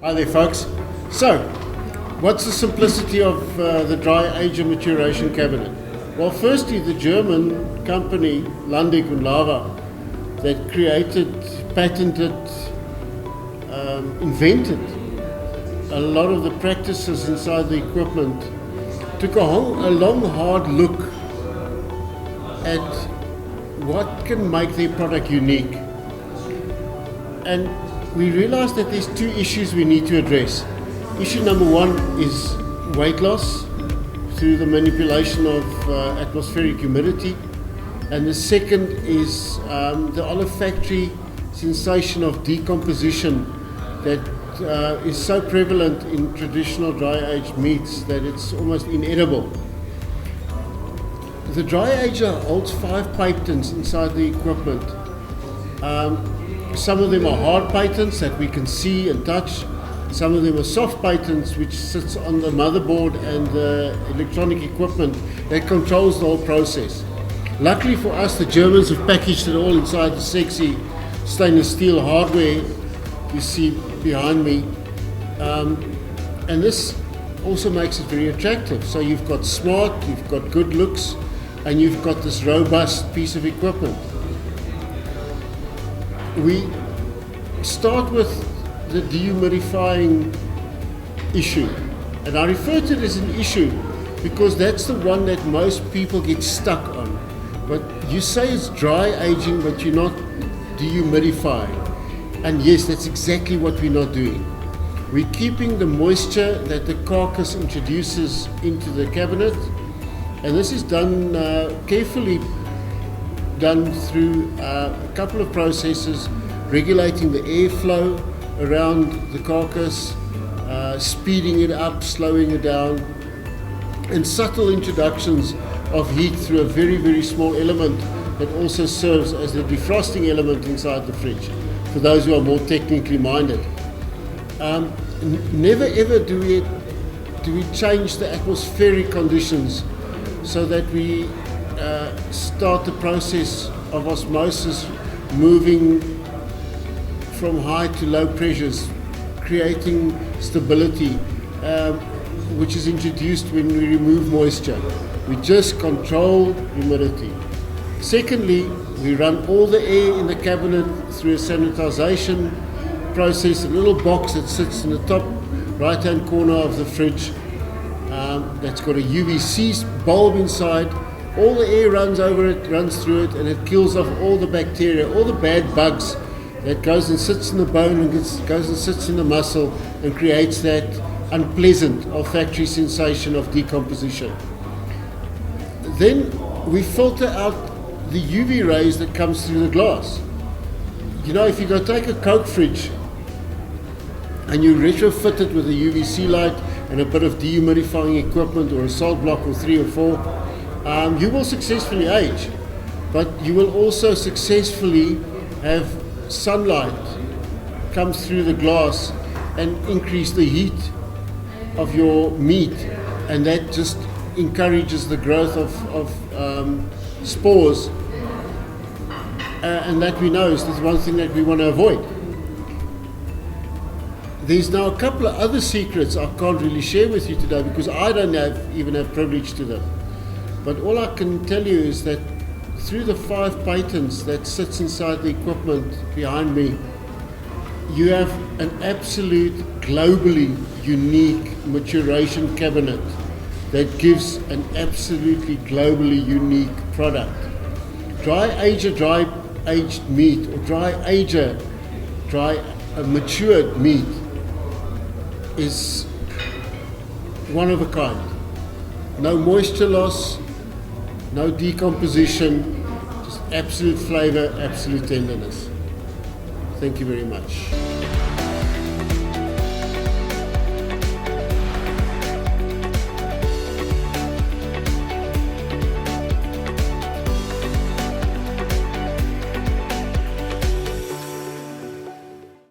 Hi there folks. So, what's the simplicity of the Dry Ager Maturation Cabinet? Well, firstly, the German company Landig und Lava that created, patented, invented a lot of the practices inside the equipment took a long hard look at what can make their product unique. And we realized that there's two issues we need to address. Issue number one is weight loss through the manipulation of atmospheric humidity. And the second is the olfactory sensation of decomposition that is so prevalent in traditional dry-aged meats that it's almost inedible. The Dry Ager holds 5 patents inside the equipment. Some of them are hard patents that we can see and touch. Some of them are soft patents which sits on the motherboard and the electronic equipment that controls the whole process. Luckily for us, the Germans have packaged it all inside the sexy stainless steel hardware you see behind me. And this also makes it very attractive. So you've got smart, you've got good looks, and you've got this robust piece of equipment. We start with the dehumidifying issue, and I refer to it as an issue because that's the one that most people get stuck on. But you say it's dry aging, but you're not dehumidifying. And yes, that's exactly what we're not doing. We're keeping the moisture that the carcass introduces into the cabinet, and this is done carefully done through a couple of processes, regulating the airflow around the carcass, speeding it up, slowing it down, and subtle introductions of heat through a very small element that also serves as the defrosting element inside the fridge, for those who are more technically minded. Never ever do we change the atmospheric conditions so that we start the process of osmosis, moving from high to low pressures, creating stability, which is introduced when we remove moisture. We just control humidity. Secondly, we run all the air in the cabinet through a sanitization process, a little box that sits in the top right-hand corner of the fridge that's got a UVC bulb inside. All the air runs over it, runs through it, and it kills off all the bacteria, all the bad bugs that goes and sits in the bone and goes and sits in the muscle and creates that unpleasant olfactory sensation of decomposition. Then we filter out the UV rays that comes through the glass. You know, if you go take a Coke fridge and you retrofit it with a UVC light and a bit of dehumidifying equipment or a salt block or 3 or 4, you will successfully age, but you will also successfully have sunlight come through the glass and increase the heat of your meat, and that just encourages the growth of spores, and that we know is the one thing that we want to avoid. There's now a couple of other secrets I can't really share with you today because I don't even have privilege to them. But all I can tell you is that through the 5 patents that sits inside the equipment behind me, you have an absolute globally unique maturation cabinet that gives an absolutely globally unique product. Dry Ager dry aged meat, or Dry Ager matured meat, is one of a kind. No moisture loss, no decomposition, just absolute flavor, absolute tenderness. Thank you very much.